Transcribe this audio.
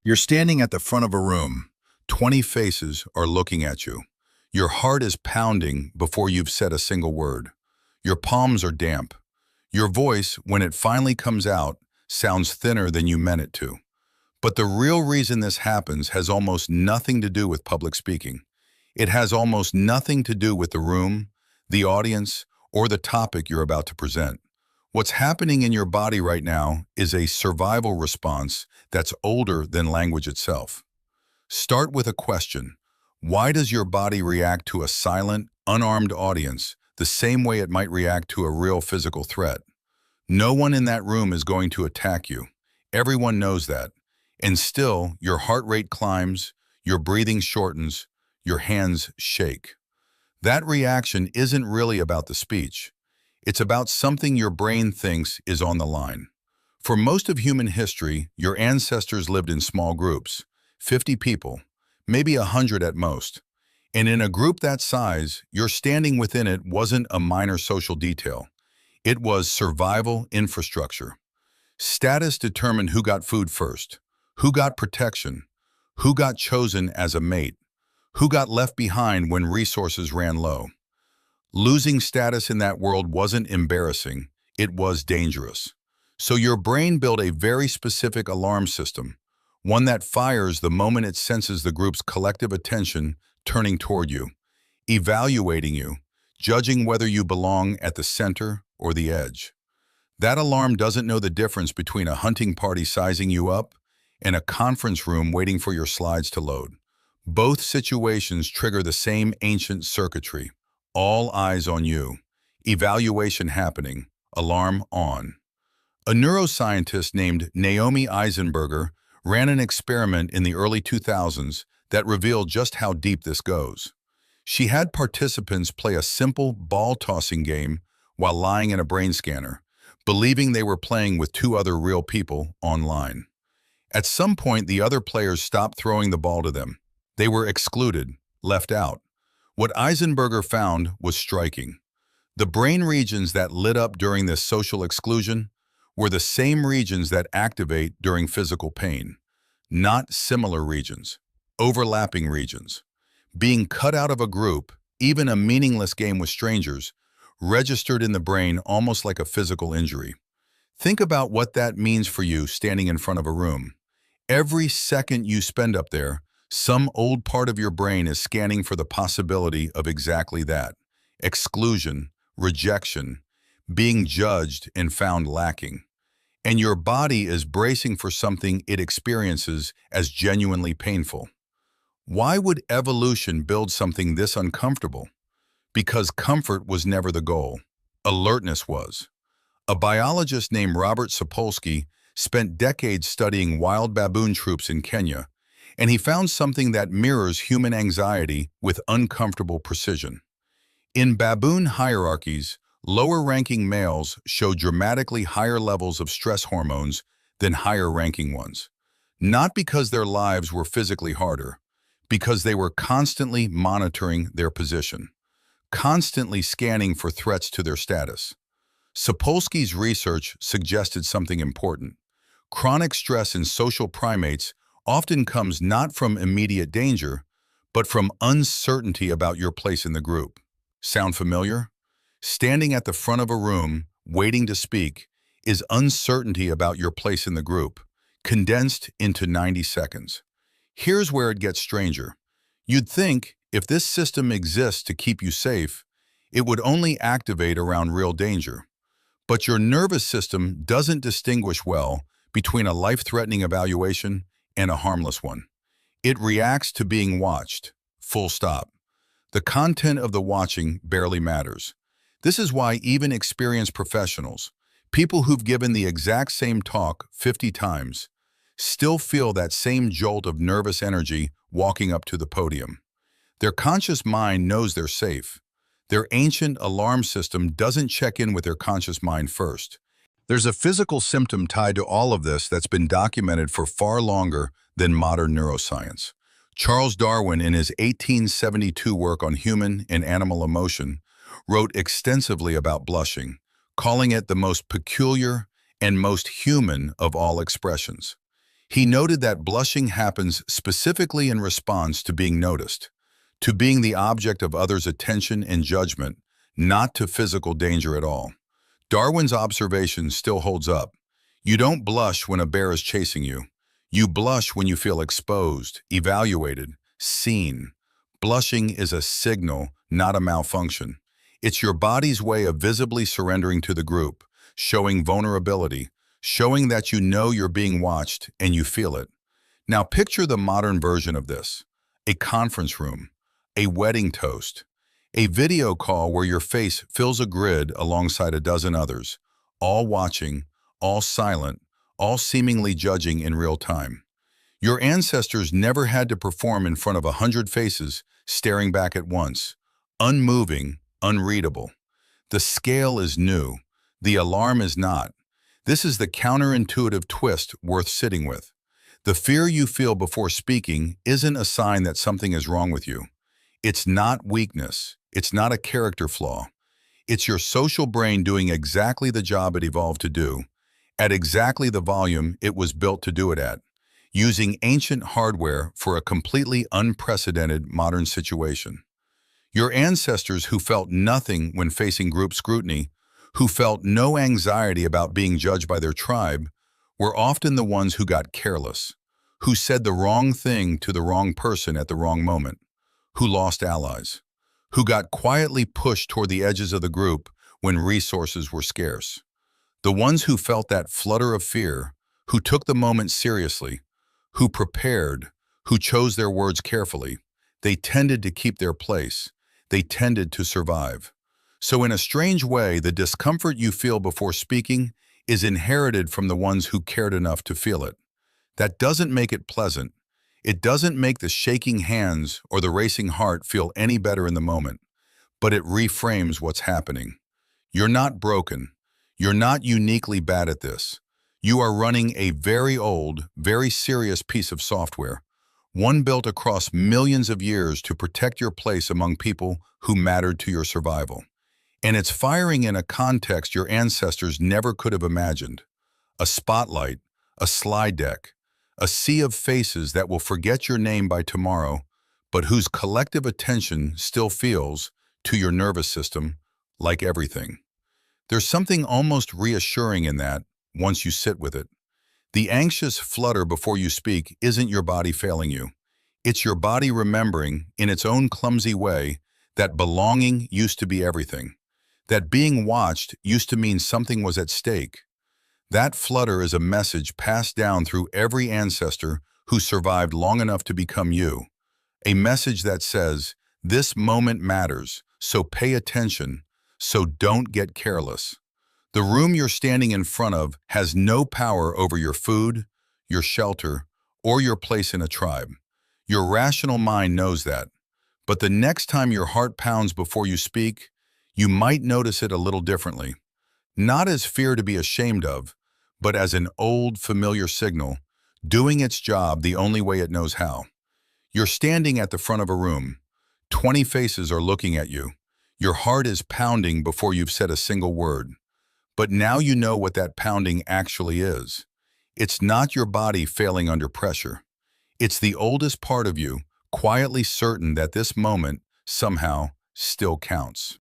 You're standing at the front of a room. 20 faces are looking at you. Your heart is pounding before you've said a single word. Your palms are damp. Your voice, when it finally comes out, sounds thinner than you meant it to. But the real reason this happens has almost nothing to do with public speaking. It has almost nothing to do with the room, the audience, or the topic you're about to present. What's happening in your body right now is a survival response that's older than language itself. Start with a question. Why does your body react to a silent, unarmed audience the same way it might react to a real physical threat? No one in that room is going to attack you. Everyone knows that. And still, your heart rate climbs, your breathing shortens, your hands shake. That reaction isn't really about the speech. It's about something your brain thinks is on the line. For most of human history, your ancestors lived in small groups, 50 people, maybe 100 at most. And in a group that size, your standing within it wasn't a minor social detail. It was survival infrastructure. Status determined who got food first, who got protection, who got chosen as a mate, who got left behind when resources ran low. Losing status in that world wasn't embarrassing, it was dangerous. So your brain built a very specific alarm system, one that fires the moment it senses the group's collective attention turning toward you, evaluating you, judging whether you belong at the center or the edge. That alarm doesn't know the difference between a hunting party sizing you up and a conference room waiting for your slides to load. Both situations trigger the same ancient circuitry. All eyes on you. Evaluation happening. Alarm on. A neuroscientist named Naomi Eisenberger ran an experiment in the early 2000s that revealed just how deep this goes. She had participants play a simple ball-tossing game while lying in a brain scanner, believing they were playing with two other real people online. At some point, the other players stopped throwing the ball to them. They were excluded, left out. What Eisenberger found was striking. The brain regions that lit up during this social exclusion were the same regions that activate during physical pain. Not similar regions, overlapping regions. Being cut out of a group, even a meaningless game with strangers, registered in the brain almost like a physical injury. Think about what that means for you standing in front of a room. Every second you spend up there, some old part of your brain is scanning for the possibility of exactly that. Exclusion, rejection, being judged and found lacking. And your body is bracing for something it experiences as genuinely painful. Why would evolution build something this uncomfortable? Because comfort was never the goal. Alertness was. A biologist named Robert Sapolsky spent decades studying wild baboon troops in Kenya, and he found something that mirrors human anxiety with uncomfortable precision. In baboon hierarchies, lower-ranking males show dramatically higher levels of stress hormones than higher-ranking ones. Not because their lives were physically harder, because they were constantly monitoring their position, constantly scanning for threats to their status. Sapolsky's research suggested something important. Chronic stress in social primates often comes not from immediate danger, but from uncertainty about your place in the group. Sound familiar? Standing at the front of a room, waiting to speak, is uncertainty about your place in the group, condensed into 90 seconds. Here's where it gets stranger. You'd think, if this system exists to keep you safe, it would only activate around real danger. But your nervous system doesn't distinguish well between a life-threatening evaluation and a harmless one. It reacts to being watched, full stop. The content of the watching barely matters. This is why even experienced professionals, people who've given the exact same talk 50 times, still feel that same jolt of nervous energy walking up to the podium. Their conscious mind knows they're safe. Their ancient alarm system doesn't check in with their conscious mind first. There's a physical symptom tied to all of this that's been documented for far longer than modern neuroscience. Charles Darwin, in his 1872 work on human and animal emotion, wrote extensively about blushing, calling it the most peculiar and most human of all expressions. He noted that blushing happens specifically in response to being noticed, to being the object of others' attention and judgment, not to physical danger at all. Darwin's observation still holds up. You don't blush when a bear is chasing you. You blush when you feel exposed, evaluated, seen. Blushing is a signal, not a malfunction. It's your body's way of visibly surrendering to the group, showing vulnerability, showing that you know you're being watched and you feel it. Now picture the modern version of this: a conference room, a wedding toast, a video call where your face fills a grid alongside a dozen others, all watching, all silent, all seemingly judging in real time. Your ancestors never had to perform in front of 100 faces staring back at once, unmoving, unreadable. The scale is new. The alarm is not. This is the counterintuitive twist worth sitting with. The fear you feel before speaking isn't a sign that something is wrong with you. It's not weakness. It's not a character flaw. It's your social brain doing exactly the job it evolved to do, at exactly the volume it was built to do it at, using ancient hardware for a completely unprecedented modern situation. Your ancestors who felt nothing when facing group scrutiny, who felt no anxiety about being judged by their tribe, were often the ones who got careless, who said the wrong thing to the wrong person at the wrong moment, who lost allies, who got quietly pushed toward the edges of the group when resources were scarce. The ones who felt that flutter of fear, who took the moment seriously, who prepared, who chose their words carefully, they tended to keep their place. They tended to survive. So in a strange way, the discomfort you feel before speaking is inherited from the ones who cared enough to feel it. That doesn't make it pleasant. It doesn't make the shaking hands or the racing heart feel any better in the moment, but it reframes what's happening. You're not broken. You're not uniquely bad at this. You are running a very old, very serious piece of software, one built across millions of years to protect your place among people who mattered to your survival. And it's firing in a context your ancestors never could have imagined. A spotlight, a slide deck, a sea of faces that will forget your name by tomorrow, but whose collective attention still feels, to your nervous system, like everything. There's something almost reassuring in that, once you sit with it. The anxious flutter before you speak isn't your body failing you. It's your body remembering, in its own clumsy way, that belonging used to be everything. That being watched used to mean something was at stake. That flutter is a message passed down through every ancestor who survived long enough to become you. A message that says, this moment matters, so pay attention, so don't get careless. The room you're standing in front of has no power over your food, your shelter, or your place in a tribe. Your rational mind knows that. But the next time your heart pounds before you speak, you might notice it a little differently. Not as fear to be ashamed of, but as an old, familiar signal, doing its job the only way it knows how. You're standing at the front of a room. 20 faces are looking at you. Your heart is pounding before you've said a single word. But now you know what that pounding actually is. It's not your body failing under pressure. It's the oldest part of you, quietly certain that this moment, somehow, still counts.